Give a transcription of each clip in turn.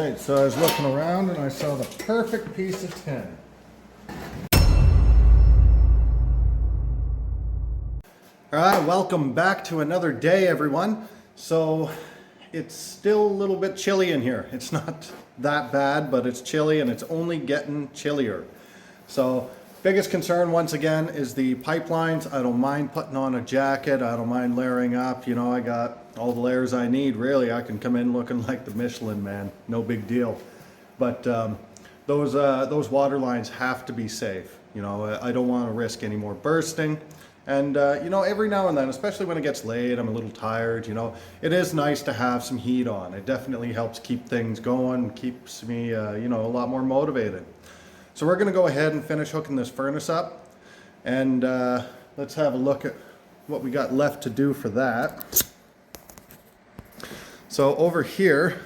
Alright, so I was looking around and I saw the perfect piece of tin. Alright, welcome back to another day, everyone. So it's still a little bit chilly in here. It's not that bad, but it's chilly and it's only getting chillier. So biggest concern once again is the pipelines. I don't mind putting on a jacket. I don't mind layering up. You know, I got all the layers I need. Really, I can come in looking like the Michelin Man. No big deal. But those water lines have to be safe. You know, I don't want to risk any more bursting. And, you know, every now and then, especially when it gets late, I'm a little tired, you know, it is nice to have some heat on. It definitely helps keep things going, keeps me, you know, a lot more motivated. So we're going to go ahead and finish hooking this furnace up. And let's have a look at what we got left to do for that. So over here,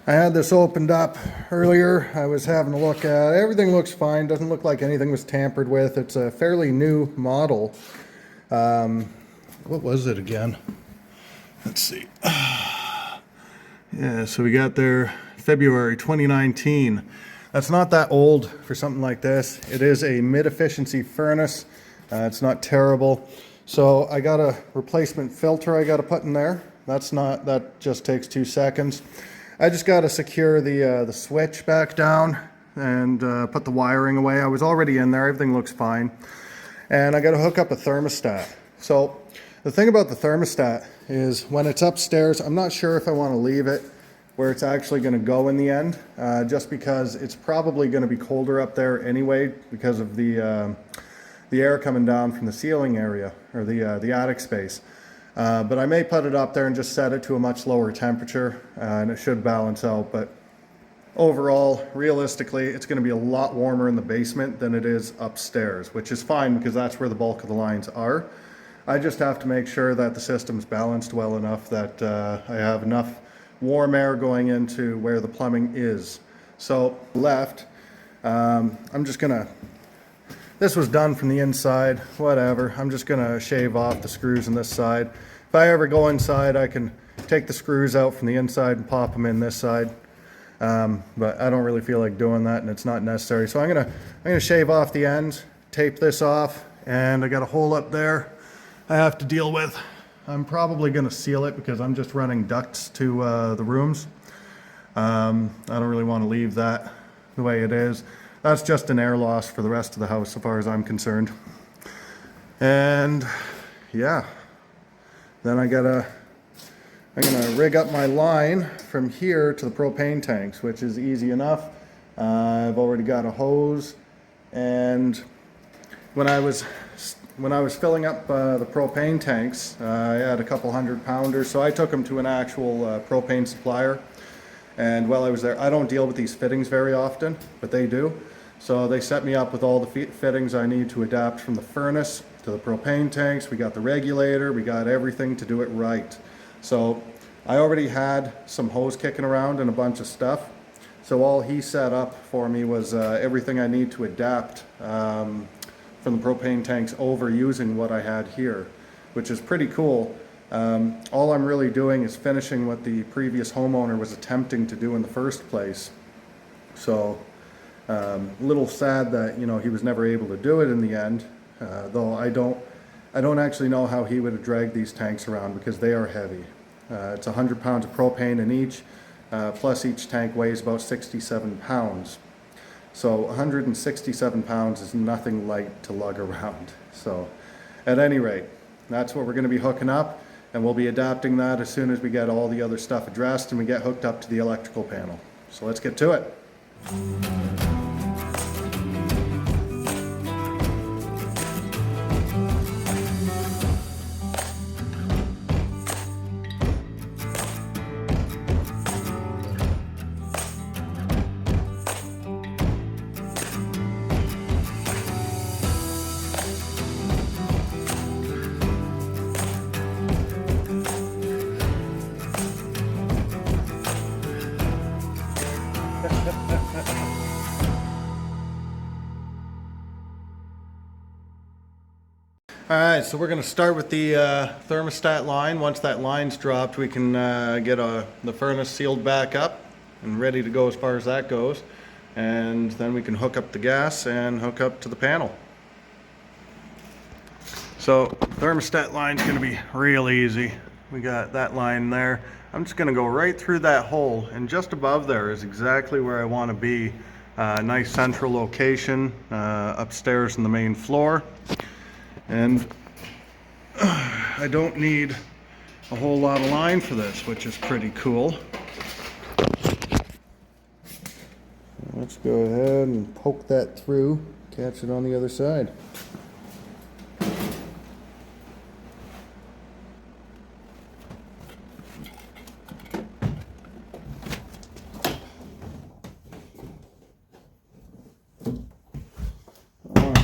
I had this opened up earlier. I was having a look at it. Everything looks fine. Doesn't look like anything was tampered with. It's a fairly new model. What was it again? Let's see. Yeah, so we got there February 2019. That's not that old for something like this. It is a mid-efficiency furnace. It's not terrible. So I got a replacement filter I got to put in there. That just takes 2 seconds. I just got to secure the switch back down and put the wiring away. I was already in there. Everything looks fine. And I got to hook up a thermostat. So the thing about the thermostat is when it's upstairs, I'm not sure if I want to leave it where it's actually going to go in the end, just because it's probably going to be colder up there anyway because of the air coming down from the ceiling area or the attic space. But I may put it up there and just set it to a much lower temperature, and it should balance out. But overall, realistically, it's going to be a lot warmer in the basement than it is upstairs, which is fine because that's where the bulk of the lines are. I just have to make sure that the system's balanced well enough that I have enough warm air going into where the plumbing is. So left, I'm just going to... This was done from the inside, whatever. I'm just gonna shave off the screws on this side. If I ever go inside, I can take the screws out from the inside and pop them in this side. But I don't really feel like doing that and it's not necessary. So I'm gonna shave off the ends, tape this off, and I got a hole up there I have to deal with. I'm probably gonna seal it because I'm just running ducts to the rooms. I don't really wanna leave that the way it is. That's just an air loss for the rest of the house, so far as I'm concerned. And yeah, then I'm gonna rig up my line from here to the propane tanks, which is easy enough. I've already got a hose, and when I was filling up the propane tanks, I had a couple 100-pounders, so I took them to an actual propane supplier. And while I was there, I don't deal with these fittings very often, but they do. So they set me up with all the fittings I need to adapt from the furnace to the propane tanks. We got the regulator, we got everything to do it right. So I already had some hose kicking around and a bunch of stuff. So all he set up for me was everything I need to adapt from the propane tanks over using what I had here, which is pretty cool. All I'm really doing is finishing what the previous homeowner was attempting to do in the first place. So a little sad that, you know, he was never able to do it in the end, though I don't actually know how he would have dragged these tanks around because they are heavy. It's 100 pounds of propane in each, plus each tank weighs about 67 pounds. So 167 pounds is nothing light to lug around. So at any rate, that's what we're going to be hooking up, and we'll be adapting that as soon as we get all the other stuff addressed and we get hooked up to the electrical panel. So let's get to it. Alright, so we're going to start with the thermostat line. Once that line's dropped, we can get the furnace sealed back up and ready to go as far as that goes. And then we can hook up the gas and hook up to the panel. So thermostat line's gonna be real easy. We got that line there. I'm just gonna go right through that hole, and just above there is exactly where I wanna be. Nice central location, upstairs in the main floor. And I don't need a whole lot of line for this, which is pretty cool. Let's go ahead and poke that through, catch it on the other side.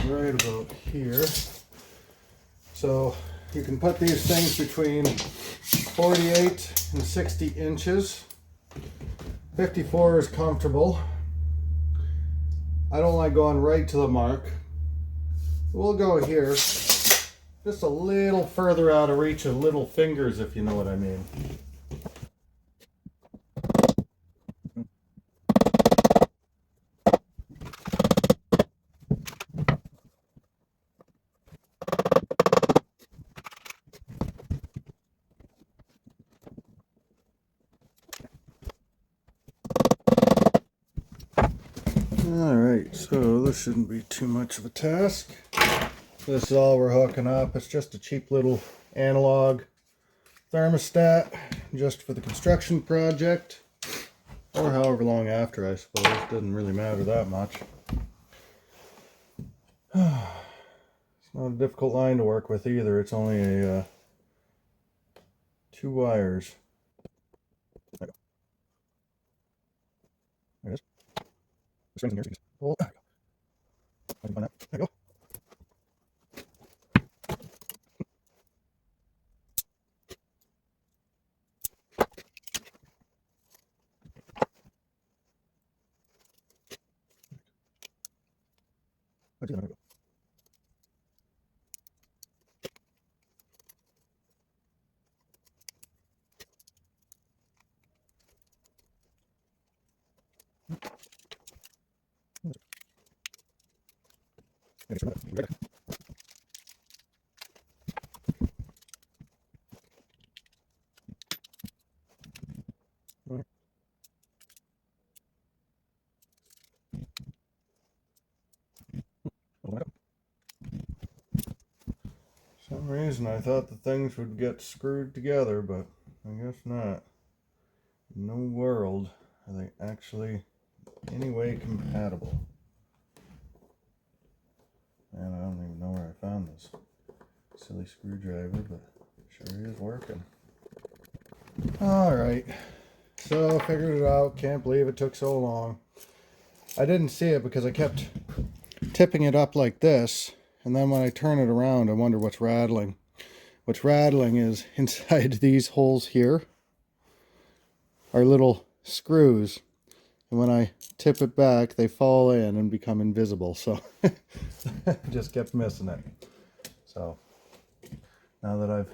Right about here. So you can put these things between 48 and 60 inches. 54 is comfortable. I don't like going right to the mark. We'll go here, just a little further out of reach of little fingers, if you know what I mean. Alright, so this shouldn't be too much of a task. This is all we're hooking up. It's just a cheap little analog thermostat, just for the construction project, or however long after, I suppose. It doesn't really matter that much. It's not a difficult line to work with either. It's only a 2 wires. There it is. The strings in here, so you just pull. There you go. There you go. There you go. For some reason I thought the things would get screwed together, but I guess not. In no world are they actually any way compatible. Man, I don't even know where I found this silly screwdriver, but it sure is working. Alright, so figured it out. Can't believe it took so long. I didn't see it because I kept tipping it up like this, and then when I turn it around I wonder what's rattling. What's rattling is inside these holes here are little screws, and when I tip it back they fall in and become invisible, so just kept missing it. So now that I've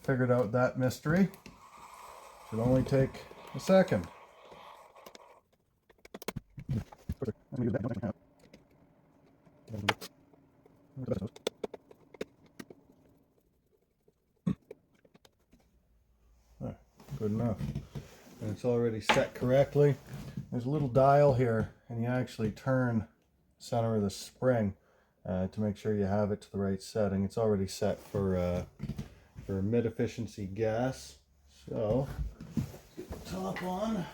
figured out that mystery, should only take a second. Good enough. And it's already set correctly. There's a little dial here, and you actually turn the center of the spring to make sure you have it to the right setting. It's already set for mid-efficiency gas. So, get the top on.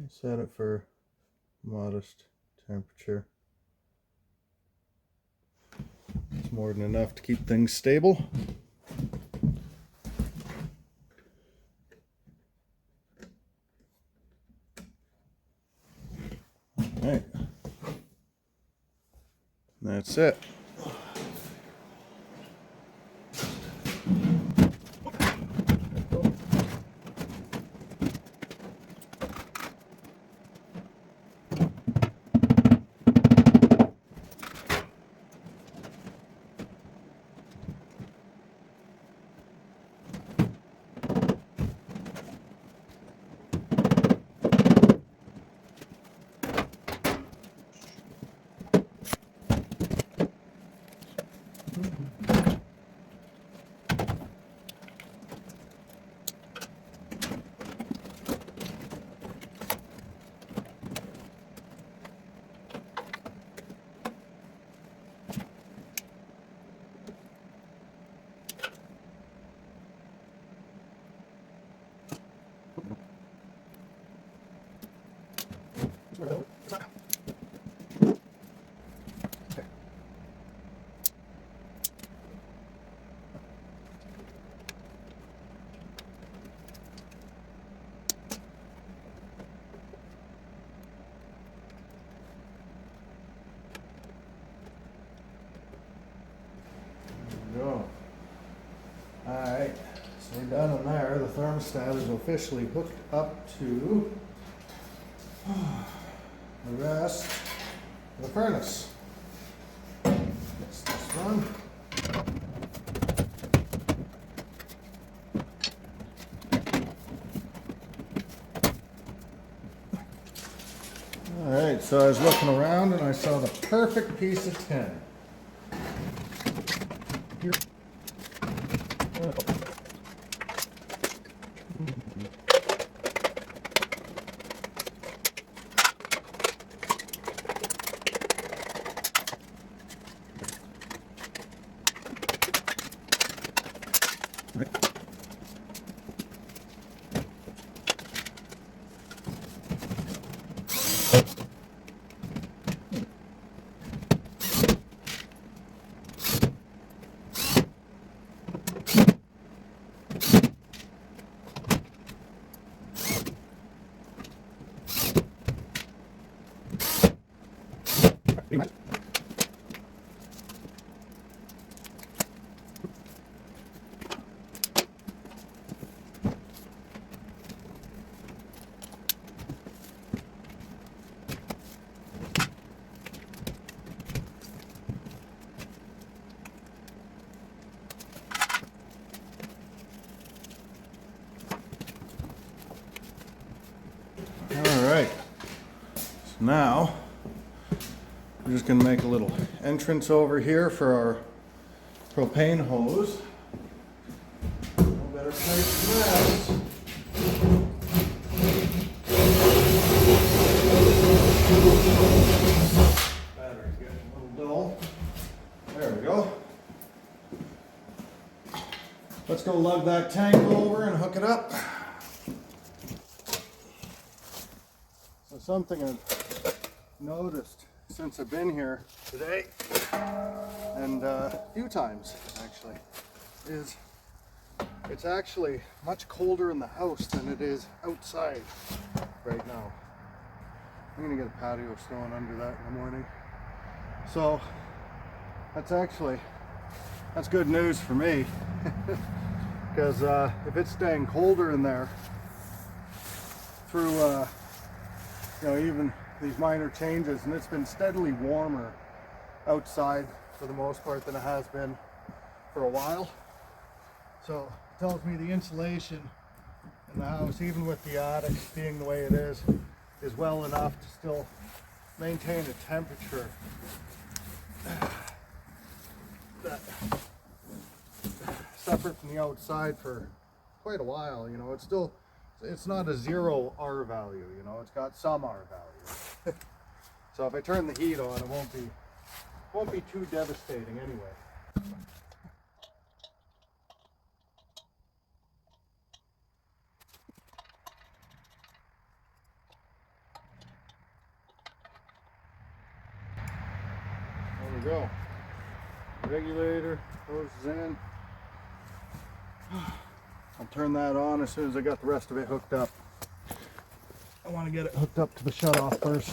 Set it for modest temperature. It's more than enough to keep things stable. All right. That's it. are done in there, the thermostat is officially hooked up to the rest of the furnace. It's this one. Alright, so I was looking around and I saw the perfect piece of tin. Here. Alright, so now we're just going to make a little entrance over here for our propane hose. No better place than that. Battery's getting a little dull. There we go. Let's go lug that tank over and hook it up. So something I've noticed since I've been here today, and a few times actually, is it's actually much colder in the house than it is outside right now. I'm gonna get a patio stone under that in the morning. So that's good news for me, because if it's staying colder in there through you know, even these minor changes, and it's been steadily warmer outside for the most part than it has been for a while. So it tells me the insulation in the house, even with the attic being the way it is well enough to still maintain a temperature that separate from the outside for quite a while. You know, it's not a zero R value, you know, it's got some R value. So if I turn the heat on, it won't be too devastating anyway. There we go. Regulator goes in. I'll turn that on as soon as I got the rest of it hooked up. I want to get it hooked up to the shutoff first.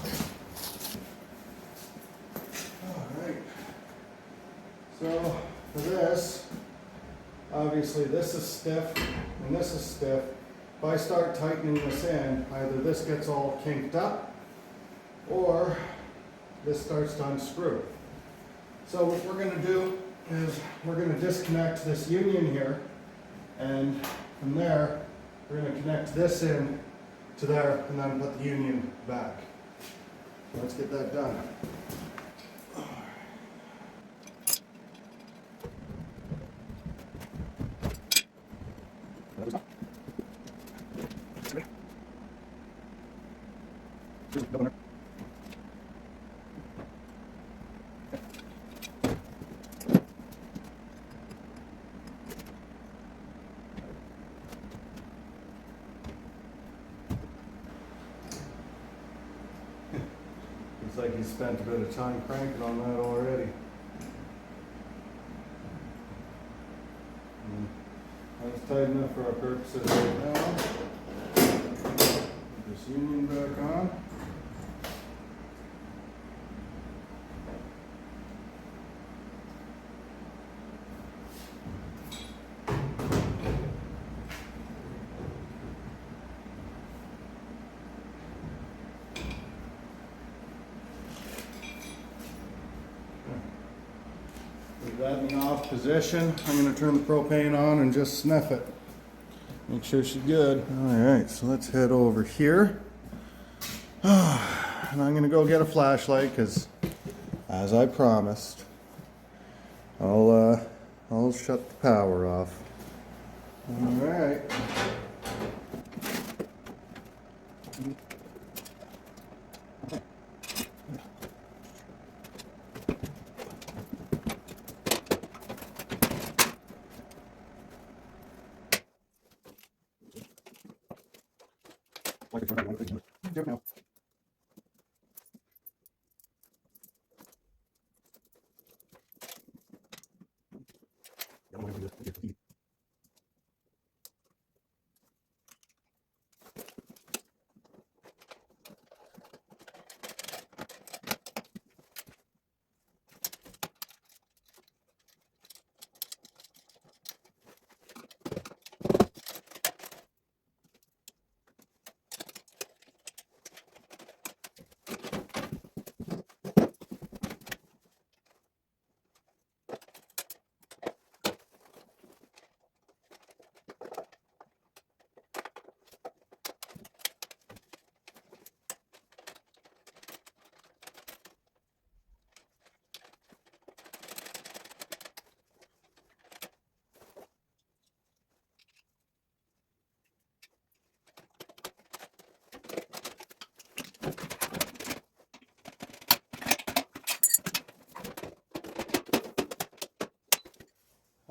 Alright. So for this, obviously this is stiff and this is stiff. If I start tightening this in, either this gets all kinked up or this starts to unscrew. So what we're going to do is we're going to disconnect this union here, and from there we're going to connect this in to there and then put the union back. Let's get that done. Looks like he spent a bit of time cranking on that already. That's tight enough for our purposes right now. Put this union back on. With that in the off position, I'm going to turn the propane on and just sniff it. Make sure she's good. Alright, so let's head over here. And I'm going to go get a flashlight because, as I promised, I'll shut the power off. Alright.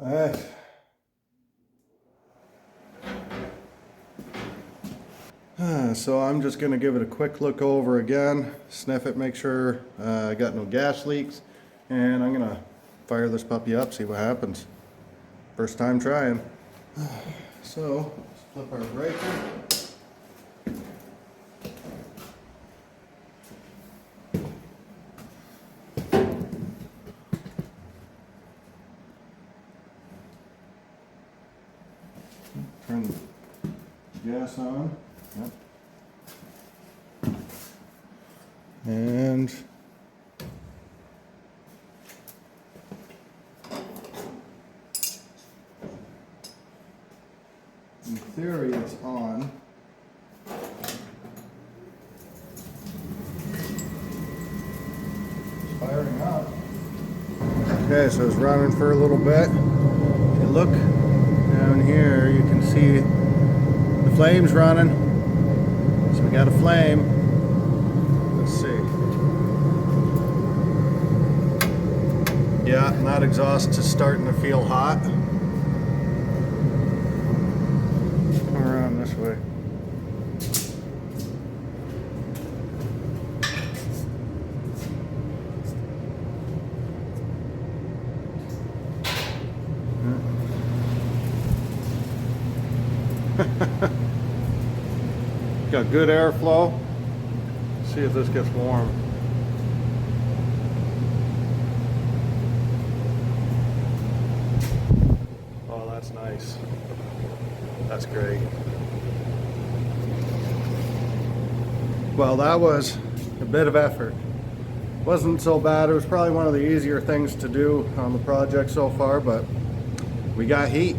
Alright. So I'm just going to give it a quick look over again, sniff it, make sure I got no gas leaks, and I'm going to fire this puppy up, see what happens. First time trying. So, let's flip our breaker. Turn the gas on. Yep. And in theory it's on. It's firing up. Okay, so it's running for a little bit. If you look down here, you can see the flames running. So we got a flame. Let's see. Yeah, and that exhaust is starting to feel hot. Come around this way. Got good airflow. See if this gets warm. Oh, that's nice. That's great. Well, that was a bit of effort. Wasn't so bad. It was probably one of the easier things to do on the project so far, but we got heat.